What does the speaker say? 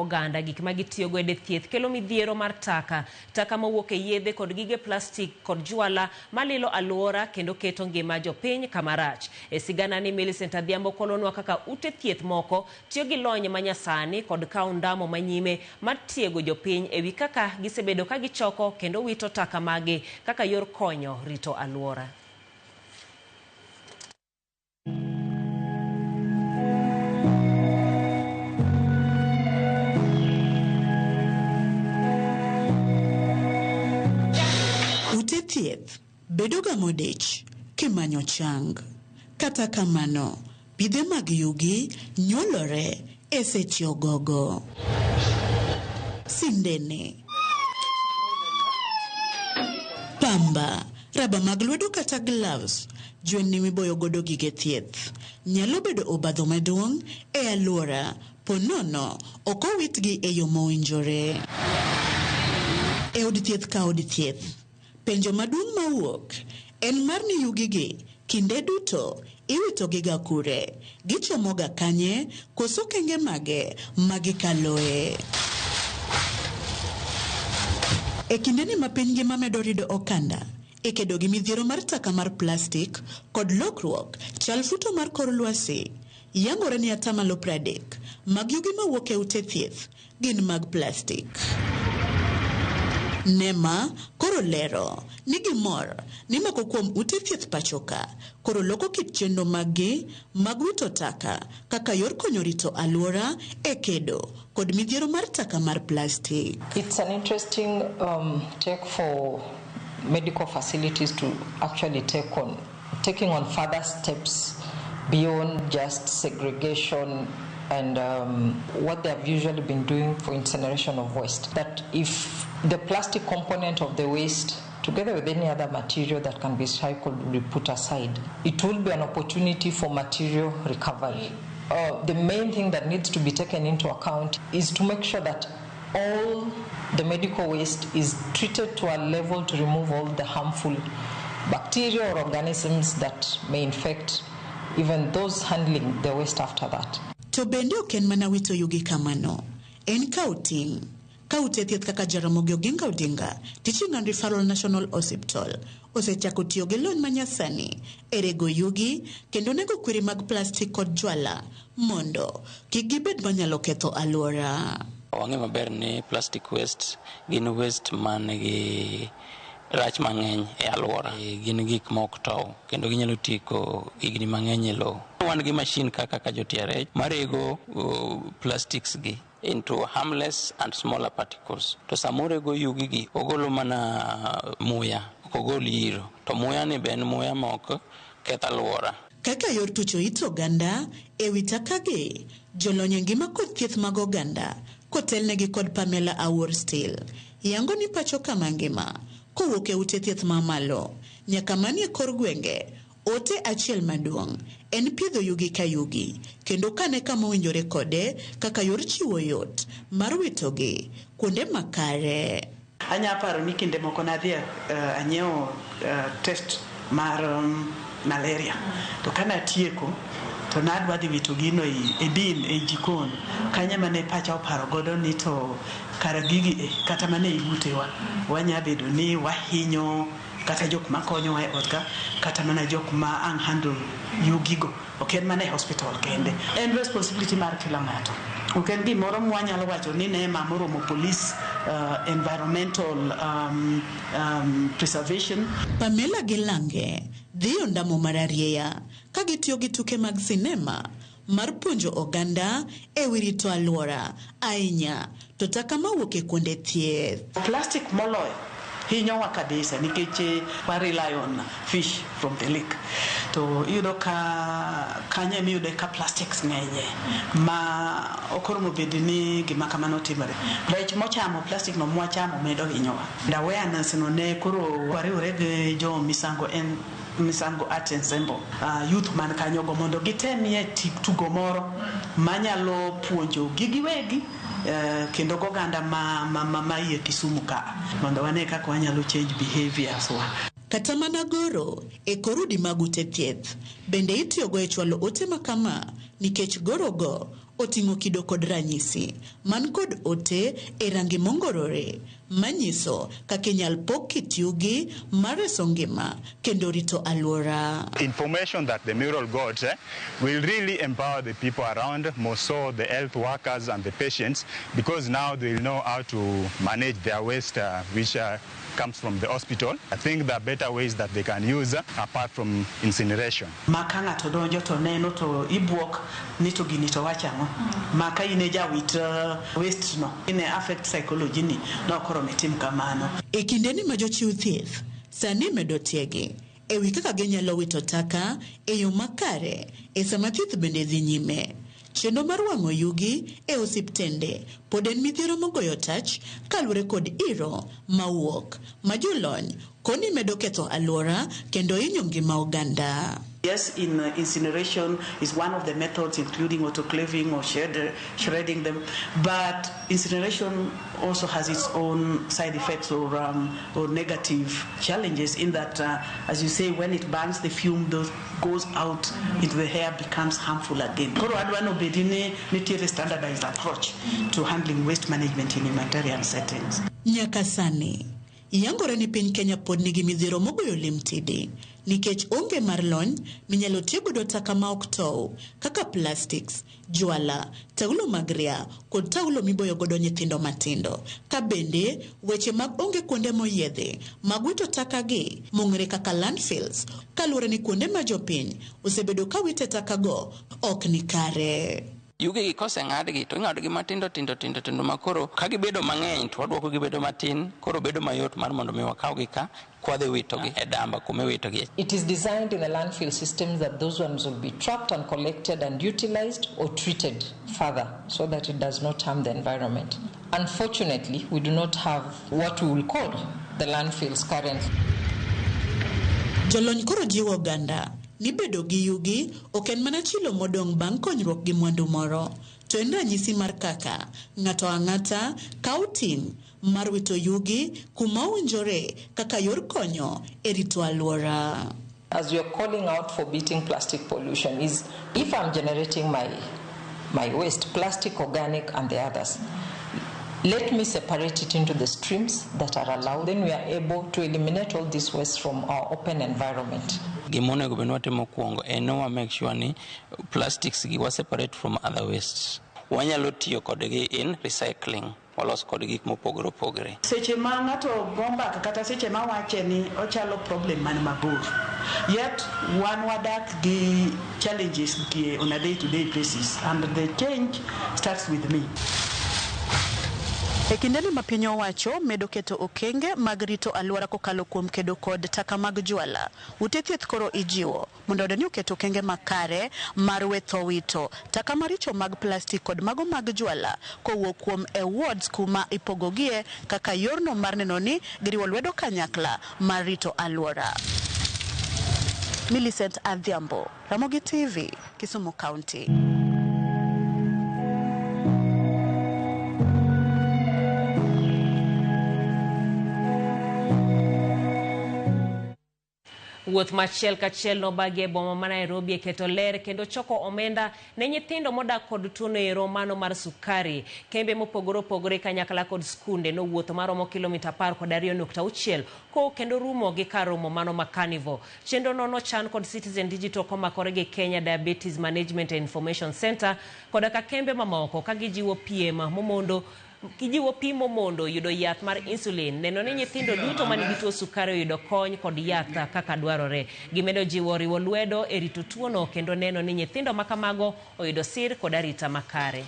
oganda gik ma gitiyogo e thieth kelo midhiero mar taka mawuok e yedhe kod gige plastik kod jwala malilo alwora kendo keto ngima jopiny kama rach. E sigana ni Millicent Adhiambo kolonwa kaka ute thieth moko tiyo gi lony manyasani kod kawo ndamo manyime mar tiego jopiny ewi kaka gisebedo ka gichoko kendo wito taka magi kaka yor konyo rito alwora. Ute thieth bedo ga modich kimanyo chang. Kata kamano, pidhe mag yugi nyolore e seche ogogo. Sindene, pamba, raba mag lwedo kata gloves, jwenni miboyo godo gige thieth, nyalo bedo obadho maduong' e alwora, ponono ok owitgi e yo mowinjore. E od thieth ka od thieth, penjo maduong' mawuok en mar ni yugigi kinde duto iwito gi ga kure, gichomo ga kanye, koso kenge mage magikaloe. E kinde ni ma piny ngima medo rido okanda, e kedo gi midhiero mar taka mar plastik kod lokruok chal futo mar kor lwasi, yangore ni 30% mag yugi mawuok e ute thieth gin mag plastik. Nema koro lero ni gimor ni moko kuom ute thieth pachoka koro loko kit chenro maggi mag wito taka kaka yor konyo rito alwora e kedo kod midhiero mar taka mar plastik. It's an interesting take for medical facilities to actually taking on further steps beyond just segregation and what they have usually been doing for incineration of waste. That if the plastic component of the waste, together with any other material that can be recycled, will be put aside, it will be an opportunity for material recovery. The main thing that needs to be taken into account is to make sure that all the medical waste is treated to a level to remove all the harmful bacteria or organisms that may infect even those handling the waste after that. To bende oken mana wito yugi kamano, en kauting. Kaute thieth kaka Jaramogi Oginga Odinga Teaching and Referral National Hospital osechako tiyo gi lony manyasani e rego yugi kendo nego kwiri mag plastik kod jwala mondo kik gibed manyalo ketho alwora. Wang'e maber ni plastic waste gin waste manigi rach mang'eny e alwora. Gin gik mok tow kendo ginyalo tieko higni mang'eny e lowo. Wan gi machine kaka KajoTRH marego plastics gi into harmless and smaller particles. To samore go yugi gi ogolo mana muya, ok ogol iro. To muya ni ben muya mok ketho alwora. Kaka yor tucho it oganda e wi takagi, jolony ngima kod thieth mag oganda kotelnegi kod Pamela Awuor Still yango ni pacho kama ngima kowuok e ute thieth mamalo nyaka manie kor gwenge. Ote achiel maduong' en pidho yugi ka yugi kendo kane kama owinjore kode kaka yor chiwo yot mar witogi kuonde makare. Anya paro ni kinde moko nadhi anyiewo test mar malaria to kana tieko to nadwa dhi wito gino e bin e jikon kanya mane pacha oparo godo ni to kara gigi kata mane ibutewa wanya bedo ni wahinyo kata jok makonyo e odka kata mana jok ma ang handle yugigo ok en mana e hospital kende. En responsibility mar kila ng'ato. Ok en gimoro mwanyalo wacho ni ne mamoromo police environmental preservation. Pamela Gilange dhiyo ndamo mararieya ka gitiyo gi tuke mag sinema mar puonjo oganda e wirito alwora ahinya to taka mawuok e kuonde thieth. Plastic moloyo hinyowa kabisa nikech we rely on fish from the lake. To yudo ka kanye miyude ka plastics ng'enye ma okoromo bedo ni gima kamano timore. Rech mochamo plastic no mwachamo medo hinyowa. And awareness no ne koro wariwre gi jo Misango Art Ensemble youth man kanyogo mondo gitemie tugo moro manyalo puonjo gigiwegi kendo goganda ma iye Kisumu ka mondo wane kaka wanyalo change behaviors wa. Kata mana goro e korudi mag ute thieth bende itiyogo e chwalo ote makama nikech gorogo oting'o kido kod ranyisi man kod ote e rangi mongorore manyiso kaka inyal pok kit yugi mar reso ngima kendo rito alwora. Information that the mural got will really empower the people around, more so the health workers and the patients, because now they will know how to manage their waste which comes from the hospital. I think there are better ways that they can use apart from incineration. Makanga to donjo to neno to ibuok ni to gini to wachamo. Maka ineja with waste no. Ine affect psychology ni no koro metim kamano. E kindeni ma jochiw thieth sani medo tiegi e wi kaka ginyalo wito taka e yo makare e sama thieth bende dhi nyime. Chenro mar wang'o yugi e osiptende pod en midhiero mogoyo tach kaluwore kod iro mawuok ma jolony koni medo ketho alwora kendo hinyo ngima oganda. Yes, incineration is one of the methods, including autoclaving or shredding them. But incineration also has its own side effects or negative challenges in that, as you say, when it burns, the fume goes out into the air, becomes harmful again. Koro adwano bedine nitiere standardized approach to handling waste management in humanitarian settings. Nyaka sani yangore ni piny Kenya pod nigi midhiero mogoyo limtidi nikech onge mar lony minyalo tiyo godo taka ma ok tow kaka plastics, jwala, taulo mag ria kod taulo miboyo godo nyithindo matindo. Ka bende weche mag onge kuonde moyiedhe mag wito taka gi mong'ere kaka landfills kaluwore ni kuonde ma jopiny osebedo ka wite taka go ok ni kare. Yugi gi kose ng'adgi to ing'adogi matindo tindo makoro ka gibedo mang'eny to waduoko gibedo matin, koro bedo mayot mar mondo mi wakawgi ka kwadhi witogi e damba kuma witogi. It is designed in the landfill systems that those ones will be trapped and collected and utilized or treated further so that it does not harm the environment. Unfortunately, we do not have what we will call the landfills currently. Jolony koro jiwo oganda ni bedo gi yugi ok en mana chilo modong' bang' konyruok gi mwandu moro, to en ranyisi mar kaka ng'ato ang'ata kawo ting' mar wito yugi kuma owinjore kaka yor konyo e rito alwora. As we are calling out for beating plastic pollution is if I'm generating my waste, plastic, organic and the others, let me separate it into the streams that are allowed. Then we are able to eliminate all this waste from our open environment. Gimonego bende watimo kuongo en wa make sure ni plastics gi wa separate from other wastes. Wanyalo tiyo kodgi in recycling. Walos kod gik mopogore opogore. Seche ma ng'ato gomba kata seche ma wache ni ochalo problem man mabor. Yet one wadak gi challenges on a day-to-day basis and the change starts with me. E kindeni ma piny owacho medo keto okenge mag rito alwora kokalo kuom kedo kod taka mag jwala, ute thieth koro ijiwo mondo ni oketo okenge makare mar wetho wito taka maricho mag plastik kod mago mag jwala kowuok kuom awards kuma ipogogie kaka yorno mar neno ni giriwo lwedo kanyakla mar rito alwora. Millicent Adhiambo, Ramogi TV, Kisumu County. Wuoth machiel kachiel no bagi e boma ma Nairobi keto ler kendo choko omenda ne nyithindo modak kod tuo ero mano mar sukari. Kembe mopogore opogore kanyakla kod skunde no wuotho maromo kilomita 10.6 ko kendo rumo gi kar romo mano ma Carnival. Chenro no chan kod Citizen Digital komakore gi Kenya Diabetes Management and Information Center koda ka kembe mamoko ka gijiwo piem momondo kijiwo pimo mondo yudo yath mar insulin neno ni nyithindo duto manigi tuo sukari yudo kony kod yath kaka dwarore. Gimedo jiwo riwo lwedo e rito tuo no kendo neno ni nyithindo makamago oyudo sir kod arita makare.